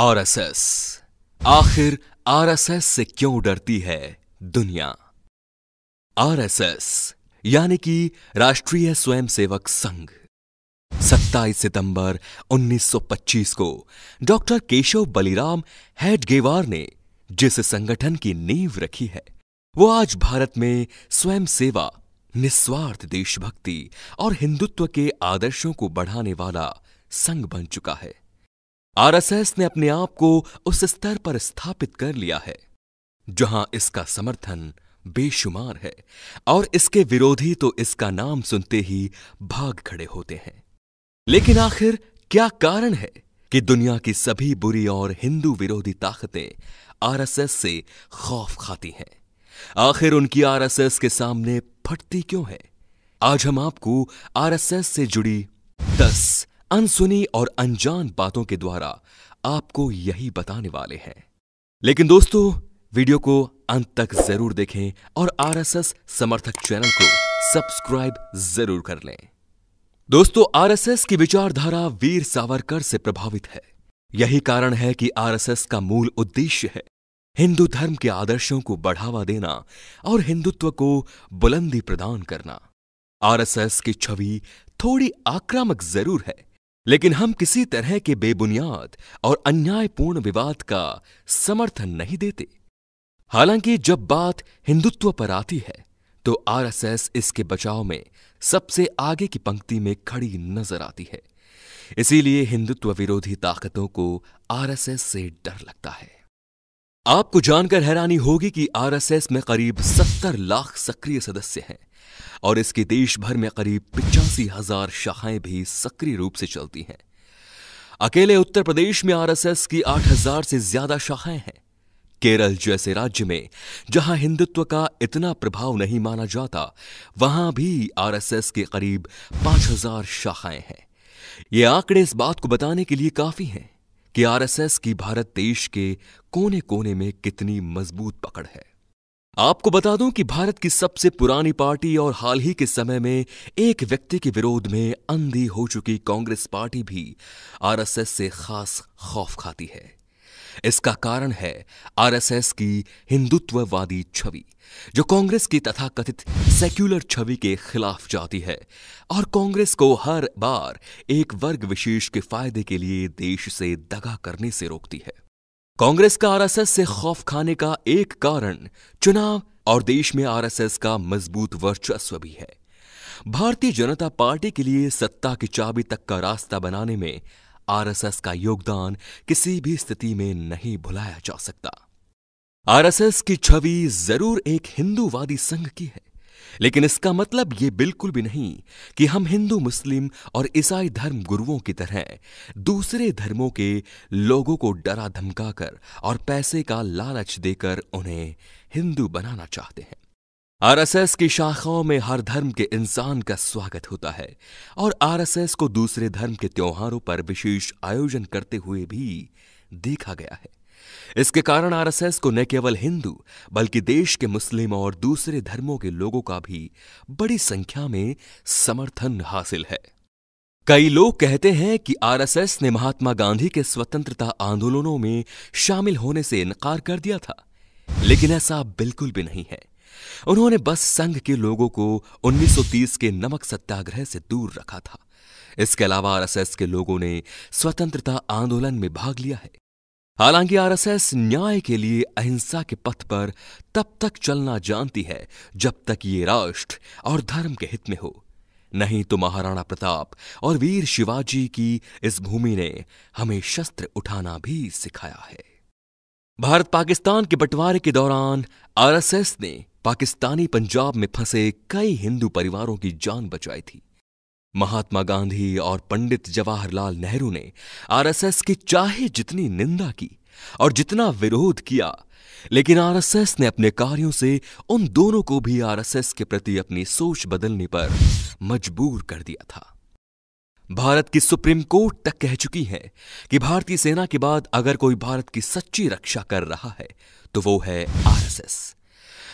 RSS. आखिर RSS से क्यों डरती है दुनिया? आरएसएस यानी कि राष्ट्रीय स्वयंसेवक संघ 27 सितंबर 1925 को डॉक्टर केशव बलिराम हेडगेवार ने जिस संगठन की नींव रखी है, वो आज भारत में स्वयं सेवा, निस्वार्थ देशभक्ति और हिंदुत्व के आदर्शों को बढ़ाने वाला संघ बन चुका है। आरएसएस ने अपने आप को उस स्तर पर स्थापित कर लिया है जहां इसका समर्थन बेशुमार है और इसके विरोधी तो इसका नाम सुनते ही भाग खड़े होते हैं। लेकिन आखिर क्या कारण है कि दुनिया की सभी बुरी और हिंदू विरोधी ताकतें आरएसएस से खौफ खाती हैं? आखिर उनकी आरएसएस के सामने फटती क्यों है? आज हम आपको आरएसएस से जुड़ी 10 अनसुनी और अनजान बातों के द्वारा आपको यही बताने वाले हैं। लेकिन दोस्तों, वीडियो को अंत तक जरूर देखें और आरएसएस समर्थक चैनल को सब्सक्राइब जरूर कर लें। दोस्तों, आरएसएस की विचारधारा वीर सावरकर से प्रभावित है। यही कारण है कि आरएसएस का मूल उद्देश्य है हिंदू धर्म के आदर्शों को बढ़ावा देना और हिंदुत्व को बुलंदी प्रदान करना। आरएसएस की छवि थोड़ी आक्रामक जरूर है, लेकिन हम किसी तरह के बेबुनियाद और अन्यायपूर्ण विवाद का समर्थन नहीं देते। हालांकि जब बात हिंदुत्व पर आती है तो आरएसएस इसके बचाव में सबसे आगे की पंक्ति में खड़ी नजर आती है। इसीलिए हिंदुत्व विरोधी ताकतों को आरएसएस से डर लगता है। आपको जानकर हैरानी होगी कि आरएसएस में करीब 70 लाख सक्रिय सदस्य हैं और इसकी देश भर में करीब 85,000 शाखाएं भी सक्रिय रूप से चलती हैं। अकेले उत्तर प्रदेश में आरएसएस की 8,000 से ज्यादा शाखाएं हैं। केरल जैसे राज्य में जहां हिंदुत्व का इतना प्रभाव नहीं माना जाता, वहां भी आरएसएस के करीब 5,000 शाखाएं हैं। ये आंकड़े इस बात को बताने के लिए काफी हैं कि आरएसएस की भारत देश के कोने कोने में कितनी मजबूत पकड़ है। आपको बता दूं कि भारत की सबसे पुरानी पार्टी और हाल ही के समय में एक व्यक्ति के विरोध में अंधी हो चुकी कांग्रेस पार्टी भी आरएसएस से खास खौफ खाती है। इसका कारण है आरएसएस की हिंदुत्ववादी छवि, जो कांग्रेस की तथाकथित सेक्युलर छवि के खिलाफ जाती है और कांग्रेस को हर बार एक वर्ग विशेष के फायदे के लिए देश से दगा करने से रोकती है। कांग्रेस का आरएसएस से खौफ खाने का एक कारण चुनाव और देश में आरएसएस का मजबूत वर्चस्व भी है। भारतीय जनता पार्टी के लिए सत्ता की चाबी तक का रास्ता बनाने में आरएसएस का योगदान किसी भी स्थिति में नहीं भुलाया जा सकता। आरएसएस की छवि जरूर एक हिंदूवादी संघ की है, लेकिन इसका मतलब ये बिल्कुल भी नहीं कि हम हिंदू, मुस्लिम और ईसाई धर्म गुरुओं की तरह दूसरे धर्मों के लोगों को डरा धमकाकर और पैसे का लालच देकर उन्हें हिंदू बनाना चाहते हैं। आरएसएस की शाखाओं में हर धर्म के इंसान का स्वागत होता है और आरएसएस को दूसरे धर्म के त्योहारों पर विशेष आयोजन करते हुए भी देखा गया है। इसके कारण आरएसएस को न केवल हिंदू बल्कि देश के मुस्लिम और दूसरे धर्मों के लोगों का भी बड़ी संख्या में समर्थन हासिल है। कई लोग कहते हैं कि आरएसएस ने महात्मा गांधी के स्वतंत्रता आंदोलनों में शामिल होने से इनकार कर दिया था, लेकिन ऐसा बिल्कुल भी नहीं है। उन्होंने बस संघ के लोगों को 1930 के नमक सत्याग्रह से दूर रखा था। इसके अलावा आरएसएस के लोगों ने स्वतंत्रता आंदोलन में भाग लिया है। हालांकि आरएसएस न्याय के लिए अहिंसा के पथ पर तब तक चलना जानती है जब तक ये राष्ट्र और धर्म के हित में हो, नहीं तो महाराणा प्रताप और वीर शिवाजी की इस भूमि ने हमें शस्त्र उठाना भी सिखाया है। भारत पाकिस्तान के बंटवारे के दौरान आरएसएस ने पाकिस्तानी पंजाब में फंसे कई हिंदू परिवारों की जान बचाई थी। महात्मा गांधी और पंडित जवाहरलाल नेहरू ने आरएसएस की चाहे जितनी निंदा की और जितना विरोध किया, लेकिन आरएसएस ने अपने कार्यों से उन दोनों को भी आरएसएस के प्रति अपनी सोच बदलने पर मजबूर कर दिया था। भारत की सुप्रीम कोर्ट तक कह चुकी है कि भारतीय सेना के बाद अगर कोई भारत की सच्ची रक्षा कर रहा है तो वो है आरएसएस।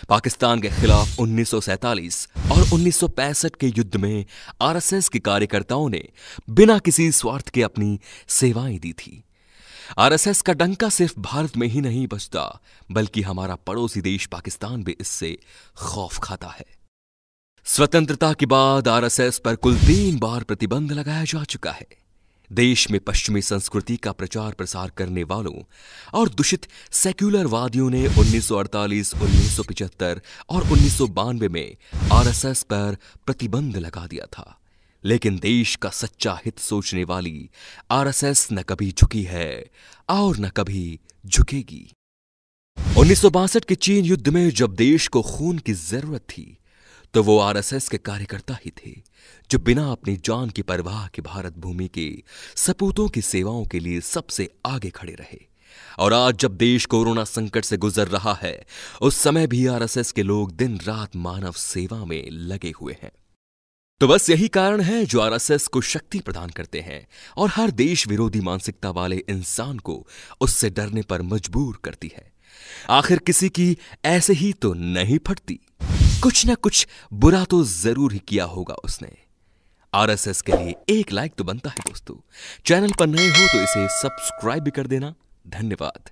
पाकिस्तान के खिलाफ 1947 और 1965 के युद्ध में आरएसएस के कार्यकर्ताओं ने बिना किसी स्वार्थ के अपनी सेवाएं दी थी। आरएसएस का डंका सिर्फ भारत में ही नहीं बजता, बल्कि हमारा पड़ोसी देश पाकिस्तान भी इससे खौफ खाता है। स्वतंत्रता के बाद आरएसएस पर कुल 3 बार प्रतिबंध लगाया जा चुका है। देश में पश्चिमी संस्कृति का प्रचार प्रसार करने वालों और दूषित सेक्युलरवादियों ने 1948, 1975 और 1992 में आरएसएस पर प्रतिबंध लगा दिया था। लेकिन देश का सच्चा हित सोचने वाली आरएसएस न कभी झुकी है और न कभी झुकेगी। 1962 के चीन युद्ध में जब देश को खून की जरूरत थी, तो वो आरएसएस के कार्यकर्ता ही थे जो बिना अपनी जान की परवाह के भारत भूमि के सपूतों की सेवाओं के लिए सबसे आगे खड़े रहे। और आज जब देश कोरोना संकट से गुजर रहा है, उस समय भी आरएसएस के लोग दिन रात मानव सेवा में लगे हुए हैं। तो बस यही कारण है जो आरएसएस को शक्ति प्रदान करते हैं और हर देश विरोधी मानसिकता वाले इंसान को उससे डरने पर मजबूर करती है। आखिर किसी की ऐसे ही तो नहीं फटती, कुछ ना कुछ बुरा तो जरूर ही किया होगा उसने। आरएसएस के लिए एक लाइक तो बनता है दोस्तों। चैनल पर नए हो तो इसे सब्सक्राइब भी कर देना। धन्यवाद।